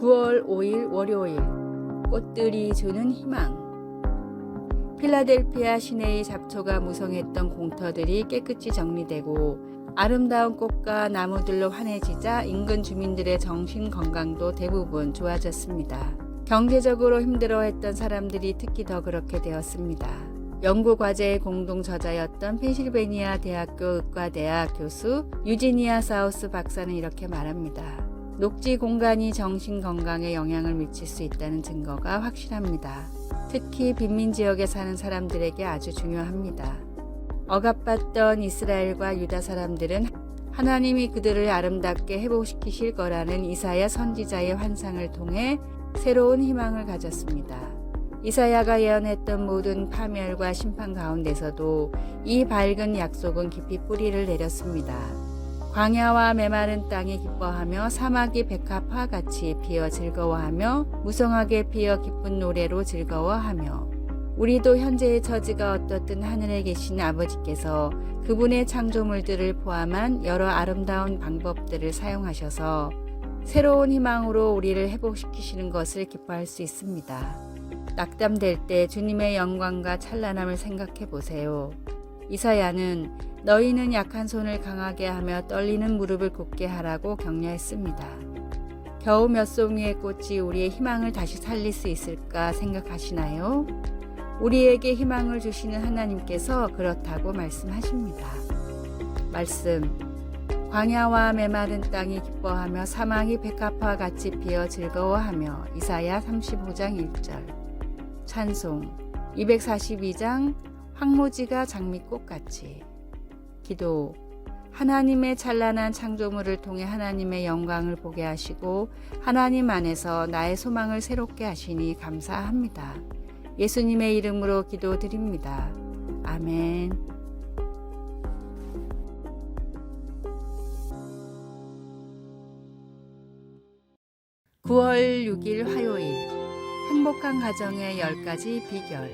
9월 5일 월요일, 꽃들이 주는 희망. 필라델피아 시내의 잡초가 무성했던 공터들이 깨끗이 정리되고 아름다운 꽃과 나무들로 환해지자 인근 주민들의 정신 건강도 대부분 좋아졌습니다. 경제적으로 힘들어했던 사람들이 특히 더 그렇게 되었습니다. 연구 과제의 공동 저자였던 펜실베니아 대학교 의과대학 교수 유지니아 사우스 박사는 이렇게 말합니다. 녹지 공간이 정신 건강에 영향을 미칠 수 있다는 증거가 확실합니다. 특히 빈민 지역에 사는 사람들에게 아주 중요합니다. 억압받던 이스라엘과 유다 사람들은 하나님이 그들을 아름답게 회복시키실 거라는 이사야 선지자의 환상을 통해 새로운 희망을 가졌습니다. 이사야가 예언했던 모든 파멸과 심판 가운데서도 이 밝은 약속은 깊이 뿌리를 내렸습니다. 광야와 메마른 땅이 기뻐하며 사막이 백합화 같이 피어 즐거워하며 무성하게 피어 기쁜 노래로 즐거워하며 우리도 현재의 처지가 어떻든 하늘에 계신 아버지께서 그분의 창조물들을 포함한 여러 아름다운 방법들을 사용하셔서 새로운 희망으로 우리를 회복시키시는 것을 기뻐할 수 있습니다. 낙담될 때 주님의 영광과 찬란함을 생각해 보세요. 이사야는 너희는 약한 손을 강하게 하며 떨리는 무릎을 굳게 하라고 격려했습니다. 겨우 몇 송이의 꽃이 우리의 희망을 다시 살릴 수 있을까 생각하시나요? 우리에게 희망을 주시는 하나님께서 그렇다고 말씀하십니다. 말씀. 광야와 메마른 땅이 기뻐하며 사막이 백합화 같이 피어 즐거워하며 이사야 35장 1절. 찬송 242장 황무지가 장미꽃같이. 기도. 하나님의 찬란한 창조물을 통해 하나님의 영광을 보게 하시고 하나님 안에서 나의 소망을 새롭게 하시니 감사합니다. 예수님의 이름으로 기도드립니다. 아멘. (9월 6일) 화요일, 행복한 가정의 10가지 비결.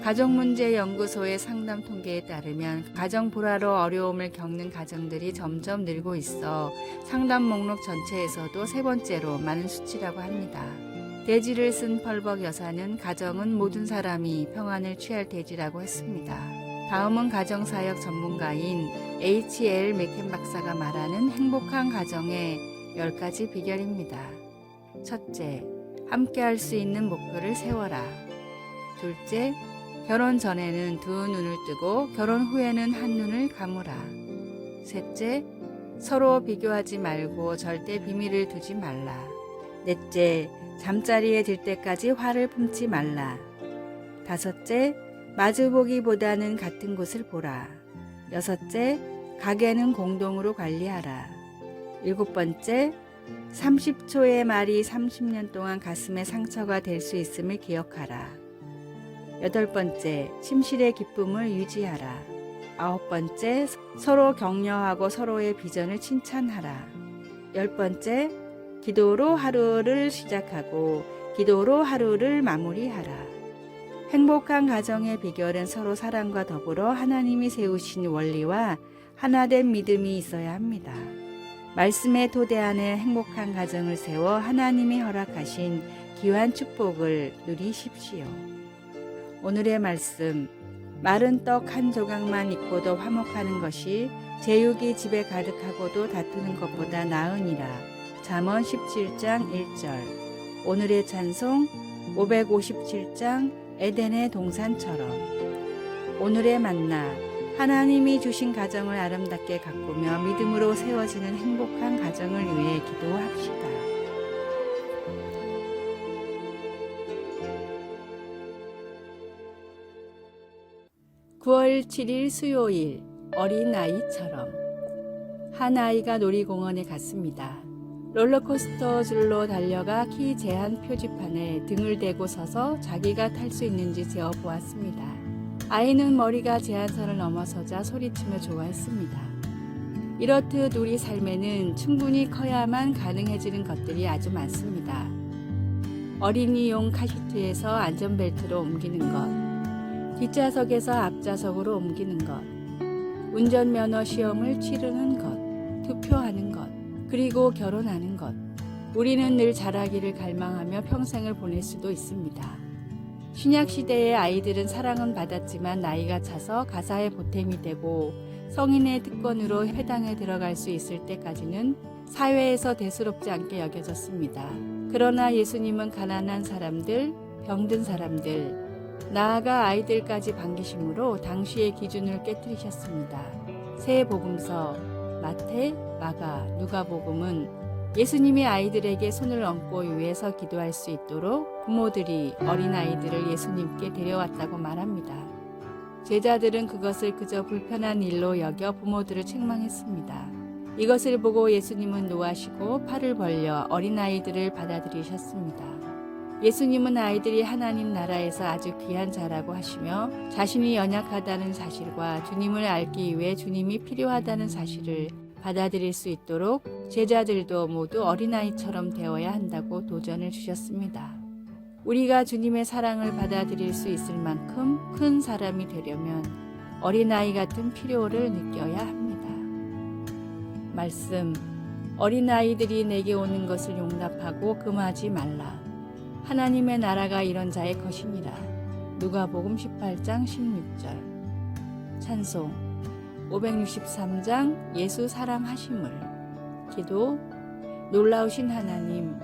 가정문제연구소의 상담 통계에 따르면 가정 불화로 어려움을 겪는 가정들이 점점 늘고 있어 상담 목록 전체에서도 세 번째로 많은 수치라고 합니다. 대지를 쓴 펄벅 여사는 가정은 모든 사람이 평안을 취할 대지라고 했습니다. 다음은 가정사역 전문가인 H.L. 맥켄 박사가 말하는 행복한 가정의 10가지 비결입니다. 첫째, 함께할 수 있는 목표를 세워라. 둘째, 결혼 전에는 두 눈을 뜨고 결혼 후에는 한 눈을 감으라. 셋째, 서로 비교하지 말고 절대 비밀을 두지 말라. 넷째, 잠자리에 들 때까지 화를 품지 말라. 다섯째, 마주보기보다는 같은 곳을 보라. 여섯째, 가게는 공동으로 관리하라. 일곱 번째, 30초의 말이 30년 동안 가슴에 상처가 될 수 있음을 기억하라. 여덟 번째, 침실의 기쁨을 유지하라. 아홉 번째, 서로 격려하고 서로의 비전을 칭찬하라. 열 번째, 기도로 하루를 시작하고 기도로 하루를 마무리하라. 행복한 가정의 비결은 서로 사랑과 더불어 하나님이 세우신 원리와 하나된 믿음이 있어야 합니다. 말씀의 토대 안에 행복한 가정을 세워 하나님이 허락하신 귀한 축복을 누리십시오. 오늘의 말씀. 마른 떡 한 조각만 있고도 화목하는 것이 제육이 집에 가득하고도 다투는 것보다 나으니라. 잠언 17장 1절. 오늘의 찬송 557장 에덴의 동산처럼. 오늘의 만나. 하나님이 주신 가정을 아름답게 가꾸며 믿음으로 세워지는 행복한 가정을 위해 기도합시다. (9월 7일) 수요일, 어린아이처럼. 한 아이가 놀이공원에 갔습니다. 롤러코스터 줄로 달려가 키 제한 표지판에 등을 대고 서서 자기가 탈 수 있는지 재어보았습니다. 아이는 머리가 제한선을 넘어서자 소리치며 좋아했습니다. 이렇듯 우리 삶에는 충분히 커야만 가능해지는 것들이 아주 많습니다. 어린이용 카시트에서 안전벨트로 옮기는 것, 뒷좌석에서 앞좌석으로 옮기는 것, 운전면허 시험을 치르는 것, 투표하는 것, 그리고 결혼하는 것, 우리는 늘 자라기를 갈망하며 평생을 보낼 수도 있습니다. 신약시대의 아이들은 사랑은 받았지만 나이가 차서 가사의 보탬이 되고 성인의 특권으로 회당에 들어갈 수 있을 때까지는 사회에서 대수롭지 않게 여겨졌습니다. 그러나 예수님은 가난한 사람들, 병든 사람들, 나아가 아이들까지 반기심으로 당시의 기준을 깨뜨리셨습니다. 새 복음서, 마태, 마가, 누가복음은 예수님이 아이들에게 손을 얹고 위에서 기도할 수 있도록 부모들이 어린아이들을 예수님께 데려왔다고 말합니다. 제자들은 그것을 그저 불편한 일로 여겨 부모들을 책망했습니다. 이것을 보고 예수님은 노하시고 팔을 벌려 어린아이들을 받아들이셨습니다. 예수님은 아이들이 하나님 나라에서 아주 귀한 자라고 하시며 자신이 연약하다는 사실과 주님을 알기 위해 주님이 필요하다는 사실을 받아들일 수 있도록 제자들도 모두 어린아이처럼 되어야 한다고 도전을 주셨습니다. 우리가 주님의 사랑을 받아들일 수 있을 만큼 큰 사람이 되려면 어린아이 같은 필요를 느껴야 합니다. 말씀, 어린아이들이 내게 오는 것을 용납하고 금하지 말라. 하나님의 나라가 이런 자의 것이니라. 누가복음 18장 16절. 찬송 563장 예수 사랑하심을. 기도, 놀라우신 하나님,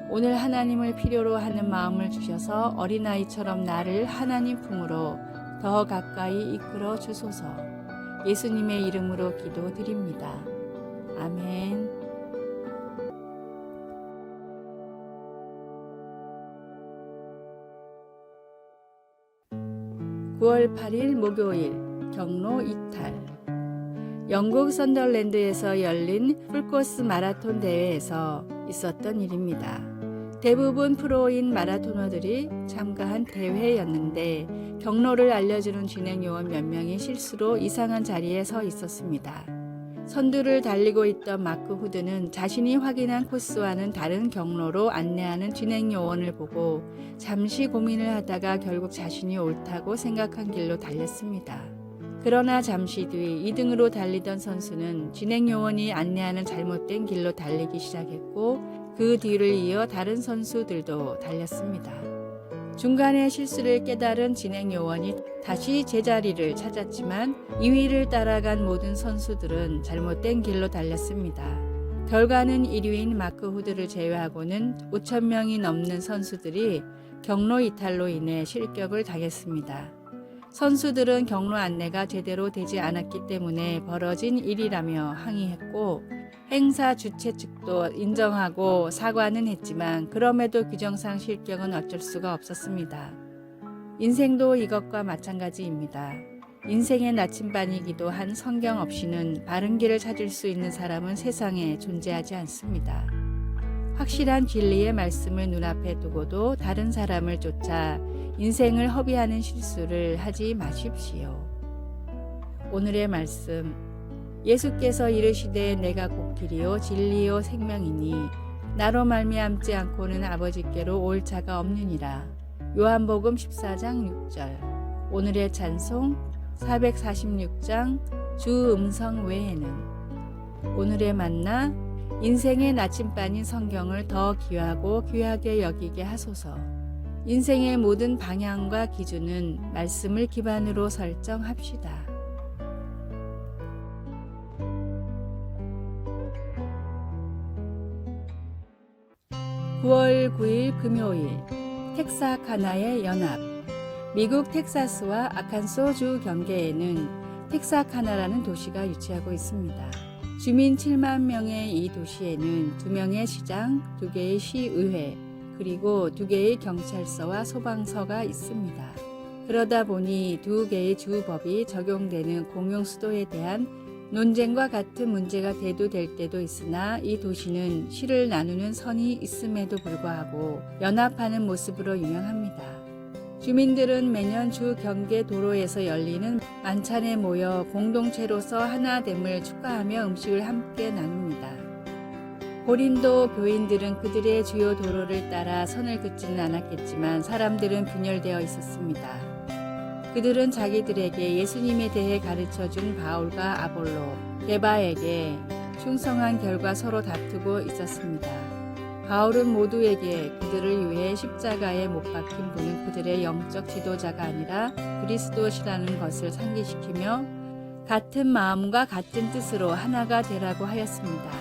오늘 하나님을 필요로 하는 마음을 주셔서 어린아이처럼 나를 하나님 품으로 더 가까이 이끌어 주소서. 예수님의 이름으로 기도드립니다. 아멘. 9월 8일 목요일 경로 이탈. 영국 선덜랜드에서 열린 풀코스 마라톤 대회에서 있었던 일입니다. 대부분 프로인 마라토너들이 참가한 대회였는데 경로를 알려주는 진행요원 몇 명이 실수로 이상한 자리에 서 있었습니다. 선두를 달리고 있던 마크 후드는 자신이 확인한 코스와는 다른 경로로 안내하는 진행요원을 보고 잠시 고민을 하다가 결국 자신이 옳다고 생각한 길로 달렸습니다. 그러나 잠시 뒤 2등으로 달리던 선수는 진행요원이 안내하는 잘못된 길로 달리기 시작했고 그 뒤를 이어 다른 선수들도 달렸습니다. 중간에 실수를 깨달은 진행요원이 다시 제자리를 찾았지만 2위를 따라간 모든 선수들은 잘못된 길로 달렸습니다. 결과는 1위인 마크 후드를 제외하고는 5,000명이 넘는 선수들이 경로 이탈로 인해 실격을 당했습니다. 선수들은 경로 안내가 제대로 되지 않았기 때문에 벌어진 일이라며 항의했고 행사 주최 측도 인정하고 사과는 했지만 그럼에도 규정상 실격은 어쩔 수가 없었습니다. 인생도 이것과 마찬가지입니다. 인생의 나침반이기도 한 성경 없이는 바른 길을 찾을 수 있는 사람은 세상에 존재하지 않습니다. 확실한 진리의 말씀을 눈앞에 두고도 다른 사람을 쫓아 인생을 허비하는 실수를 하지 마십시오. 오늘의 말씀, 예수께서 이르시되 내가 곧 길이요 진리요 생명이니 나로 말미암지 않고는 아버지께로 올 자가 없느니라. 요한복음 14장 6절. 오늘의 찬송 446장 주 음성 외에는. 오늘의 만나, 인생의 나침반인 성경을 더 귀하고 귀하게 여기게 하소서. 인생의 모든 방향과 기준은 말씀을 기반으로 설정합시다. 9월 9일 금요일 텍사카나의 연합. 미국 텍사스와 아칸소주 경계에는 텍사카나라는 도시가 위치하고 있습니다. 주민 7만 명의 이 도시에는 2명의 시장, 2개의 시의회, 그리고 2개의 경찰서와 소방서가 있습니다. 그러다 보니 2개의 주법이 적용되는 공용 수도에 대한 논쟁과 같은 문제가 대두될 때도 있으나 이 도시는 시를 나누는 선이 있음에도 불구하고 연합하는 모습으로 유명합니다. 주민들은 매년 주 경계 도로에서 열리는 만찬에 모여 공동체로서 하나됨을 축하하며 음식을 함께 나눕니다. 고린도 교인들은 그들의 주요 도로를 따라 선을 긋지는 않았겠지만 사람들은 분열되어 있었습니다. 그들은 자기들에게 예수님에 대해 가르쳐준 바울과 아볼로, 게바에게 충성한 결과 서로 다투고 있었습니다. 바울은 모두에게 그들을 위해 십자가에 못 박힌 분은 그들의 영적 지도자가 아니라 그리스도시라는 것을 상기시키며 같은 마음과 같은 뜻으로 하나가 되라고 하였습니다.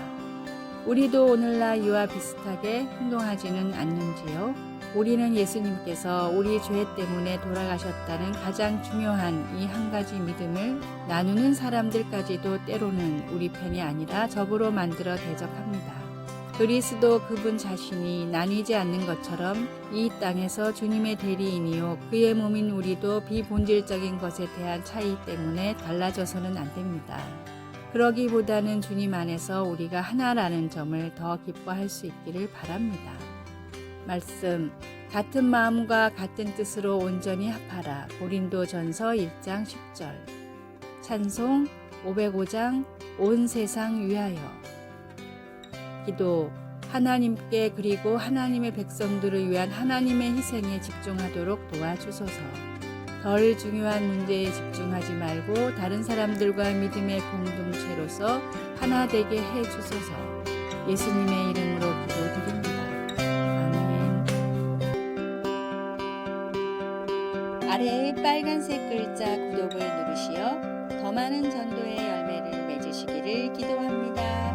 우리도 오늘날 이와 비슷하게 행동하지는 않는지요? 우리는 예수님께서 우리 죄 때문에 돌아가셨다는 가장 중요한 이 한 가지 믿음을 나누는 사람들까지도 때로는 우리 편이 아니라 적으로 만들어 대적합니다. 그리스도 그분 자신이 나뉘지 않는 것처럼 이 땅에서 주님의 대리인이요 그의 몸인 우리도 비본질적인 것에 대한 차이 때문에 달라져서는 안 됩니다. 그러기보다는 주님 안에서 우리가 하나라는 점을 더 기뻐할 수 있기를 바랍니다. 말씀, 같은 마음과 같은 뜻으로 온전히 합하라. 고린도전서 1장 10절. 찬송 505장 온 세상 위하여. 기도, 하나님께 그리고 하나님의 백성들을 위한 하나님의 희생에 집중하도록 도와주소서. 덜 중요한 문제에 집중하지 말고 다른 사람들과 믿음의 공동체로서 하나 되게 해주소서. 예수님의 이름으로 기도드립니다. 아멘. 아래의 빨간색 글자 구독을 누르시어 더 많은 전도의 열매를 맺으시기를 기도합니다.